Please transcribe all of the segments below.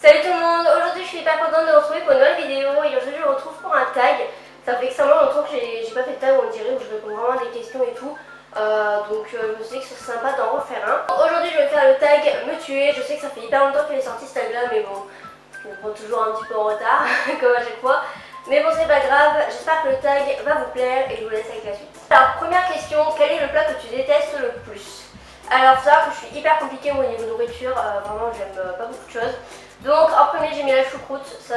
Salut tout le monde, aujourd'hui je suis hyper contente de vous retrouver pour une nouvelle vidéo et aujourd'hui je vous retrouve pour un tag. Ça fait extrêmement longtemps que j'ai pas fait de tag, on dirait, où je réponds vraiment à des questions et tout. Donc je me suis dit que ce serait sympa d'en refaire un. Aujourd'hui je vais faire le tag me tuer, je sais que ça fait hyper longtemps qu'il est sorti ce tag là mais bon, je me prends toujours un petit peu en retard comme à chaque fois. Mais bon c'est pas grave, j'espère que le tag va vous plaire et je vous laisse avec la suite. Alors première question, quel est le plat que tu détestes le plus? Alors faut savoir que je suis hyper compliquée au niveau nourriture, vraiment j'aime pas beaucoup de choses. Donc en premier j'ai mis la choucroute, ça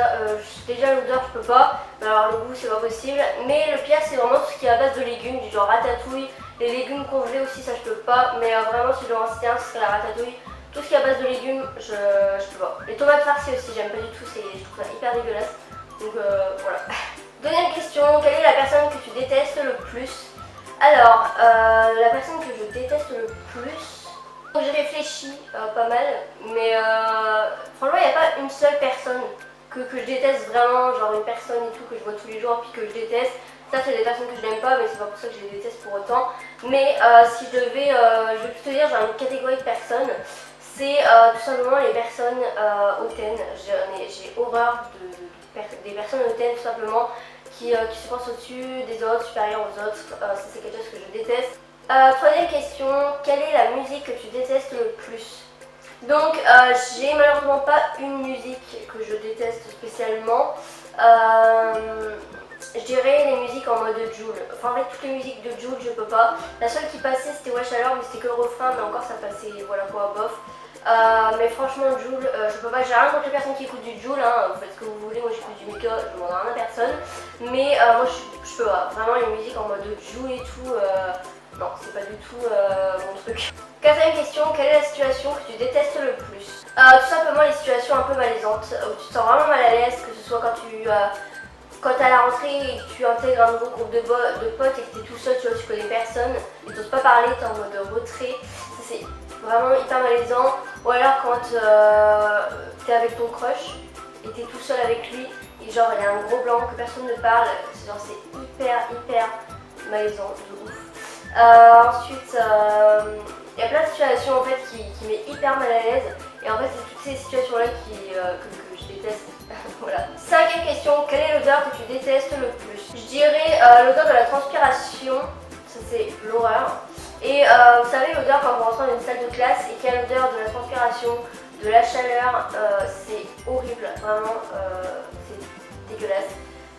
déjà l'odeur je peux pas, mais alors le goût c'est pas possible. Mais le pire c'est vraiment tout ce qui est à base de légumes, du genre ratatouille, les légumes congelés aussi ça je peux pas. Mais vraiment si je dois en citer un ce serait la ratatouille. Tout ce qui est à base de légumes je peux pas. Les tomates farcies aussi j'aime pas du tout, je trouve ça hyper dégueulasse. Donc voilà. Deuxième question, quelle est la personne que tu détestes le plus? Alors la personne que je déteste le plus... J'ai réfléchi pas mal, mais franchement il n'y a pas une seule personne que je déteste vraiment, genre une personne et tout que je vois tous les jours puis que je déteste. Ça c'est des personnes que je n'aime pas mais c'est pas pour ça que je les déteste pour autant. Mais si je devais, je vais plutôt dire genre une catégorie de personnes, c'est tout simplement les personnes hautaines. J'ai horreur des personnes hautaines tout simplement qui se pensent au-dessus des autres, supérieures aux autres. Ça c'est quelque chose que je déteste. Troisième question, quelle est la musique que tu détestes le plus? Donc j'ai malheureusement pas une musique que je déteste spécialement. Je dirais les musiques en mode Jul. Enfin en fait toutes les musiques de Jul je peux pas. La seule qui passait c'était Wesh alors mais c'était que le refrain mais encore ça passait voilà quoi bof. Mais franchement Jul je peux pas, j'ai rien contre les personnes qui écoutent du Jul, hein. Vous faites ce que vous voulez, moi j'écoute du Mika, je demande rien à personne. Mais moi je peux pas, vraiment les musiques en mode Jul et tout. Non, c'est pas du tout mon truc. Quatrième question, quelle est la situation que tu détestes le plus? Tout simplement les situations un peu malaisantes, où tu te sens vraiment mal à l'aise, que ce soit quand t'es à la rentrée et que tu intègres un nouveau groupe de potes et que t'es tout seul, tu vois, tu connais personne, et t'oses pas parler, t'es en mode retrait, ça c'est vraiment hyper malaisant. Ou alors quand t'es avec ton crush et t'es tout seul avec lui, et genre il y a un gros blanc que personne ne parle, genre c'est hyper malaisant, de ouf. Ensuite, il y a plein de situations en fait qui met hyper mal à l'aise et en fait c'est toutes ces situations là que je déteste. Voilà. Cinquième question, quelle est l'odeur que tu détestes le plus? Je dirais l'odeur de la transpiration, ça c'est l'horreur. Et vous savez l'odeur quand vous rentrez dans une salle de classe et qu'il y a l'odeur de la transpiration, de la chaleur, c'est horrible, vraiment c'est dégueulasse.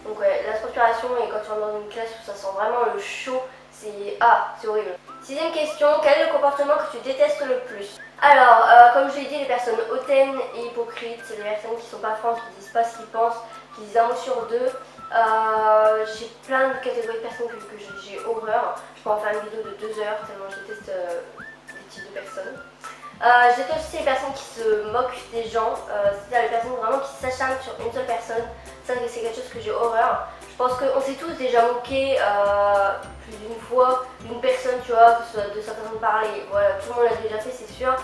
Donc ouais, la transpiration et quand tu rentres dans une classe où ça sent vraiment le chaud, c'est horrible. Sixième question, quel est le comportement que tu détestes le plus? Alors, comme je l'ai dit, les personnes hautaines et hypocrites, c'est les personnes qui sont pas franches, qui disent pas ce qu'ils pensent, qui disent un mot sur deux. J'ai plein de catégories de personnes que j'ai horreur. Je peux en faire une vidéo de 2 heures tellement je déteste les types de personnes. Je déteste aussi les personnes qui se moquent des gens, c'est-à-dire les personnes vraiment qui s'acharnent sur une seule personne. Ça c'est quelque chose que j'ai horreur. Je pense qu'on s'est tous déjà moqués plus d'une fois d'une personne, tu vois, que ce soit de sa façon de parler. Voilà, tout le monde l'a déjà fait, c'est sûr.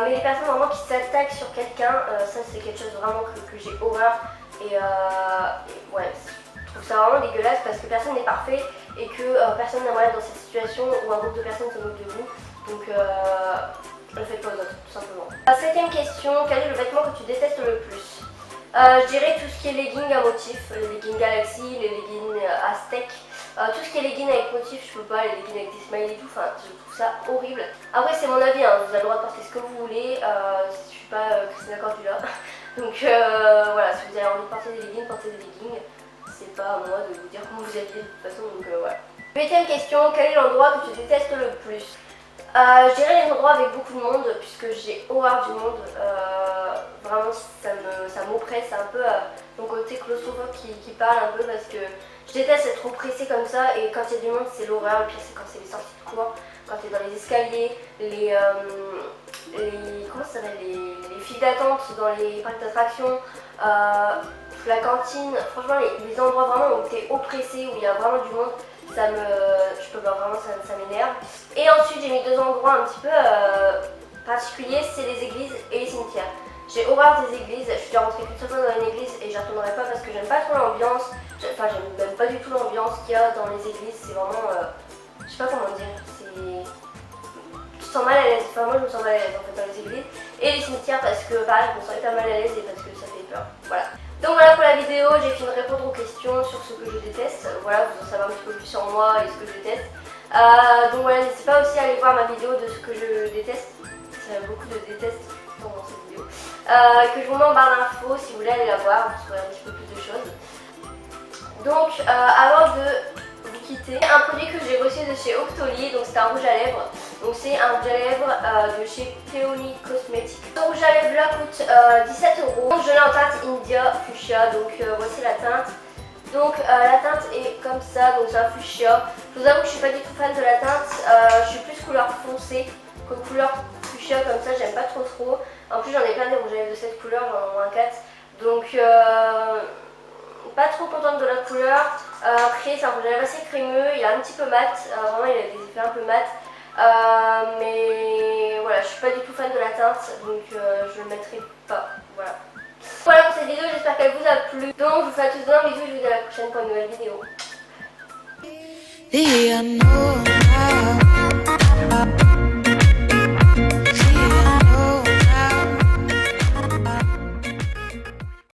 Mais les personnes vraiment qui s'attaquent sur quelqu'un, ça c'est quelque chose vraiment que j'ai horreur. Et ouais, je trouve ça vraiment dégueulasse parce que personne n'est parfait et que personne n'aimerait être dans cette situation où un groupe de personnes se moque de vous. Donc ne faites pas aux autres, tout simplement. Septième question, quel est le vêtement que tu détestes le plus? Je dirais tout ce qui est leggings à motif, les leggings Galaxy, les leggings Aztec, tout ce qui est leggings avec motif, je peux pas, les leggings avec des smileys et tout, enfin je trouve ça horrible. Après c'est mon avis, hein, vous avez le droit de porter ce que vous voulez, je suis pas Christina Cordula, donc voilà, si vous avez envie de porter des leggings, portez des leggings, c'est pas à moi de vous dire comment vous habillez de toute façon, donc voilà. Huitième question, quel est l'endroit que tu détestes le plus? Je dirais les endroits avec beaucoup de monde puisque j'ai horreur du monde, vraiment ça m'oppresse, c'est un peu mon côté claustrophobe qui parle un peu parce que je déteste être trop pressée comme ça et quand il y a du monde c'est l'horreur. Le pire c'est quand c'est les sorties de cours, quand tu es dans les escaliers, comment ça s'appelle, les files d'attente dans les parcs d'attractions, la cantine, franchement les endroits vraiment où tu es oppressé, où il y a vraiment du monde. Je peux pas vraiment, ça m'énerve. Et ensuite j'ai mis 2 endroits un petit peu particuliers, c'est les églises et les cimetières. J'ai horreur des églises, je suis déjà rentrée qu'une seule fois dans une église et j'y retournerai pas parce que j'aime pas trop l'ambiance. Enfin j'aime même pas du tout l'ambiance qu'il y a dans les églises, c'est vraiment, je sais pas comment dire, tu te sens mal à l'aise, enfin moi je me sens mal à l'aise en fait dans les églises. Et les cimetières parce que pareil je me sens hyper mal à l'aise et parce que peur. Voilà. Donc voilà pour la vidéo, j'ai fini de répondre aux questions sur ce que je déteste. Voilà, vous en savez un petit peu plus sur moi et ce que je déteste. Donc voilà, n'hésitez pas aussi à aller voir ma vidéo de ce que je déteste. Il y a beaucoup de déteste dans cette vidéo. Que je vous mets en barre d'infos si vous voulez aller la voir, vous saurez un petit peu plus de choses. Donc avant de vous quitter, un produit que j'ai reçu de chez Octoly, donc c'est un rouge à lèvres. Donc c'est un rouge à lèvres de chez Peony Cosmetics. Ce rouge à lèvres là coûte 17 €. Donc je l'ai en teinte India Fuchsia, donc voici la teinte. Donc la teinte est comme ça, donc c'est un fuchsia. Je vous avoue que je suis pas du tout fan de la teinte, je suis plus couleur foncée que couleur fuchsia comme ça, j'aime pas trop. En plus j'en ai plein des rouges à lèvres de cette couleur, j'en ai au moins 4. Donc pas trop contente de la couleur. Après c'est un rouge à lèvres assez crémeux, il est un petit peu mat, vraiment il a des effets un peu mat. Mais voilà, je suis pas du tout fan de la teinte, donc je le mettrai pas. Voilà. Voilà pour cette vidéo, j'espère qu'elle vous a plu. Donc je vous fais à tous un bisou et je vous dis à la prochaine pour une nouvelle vidéo.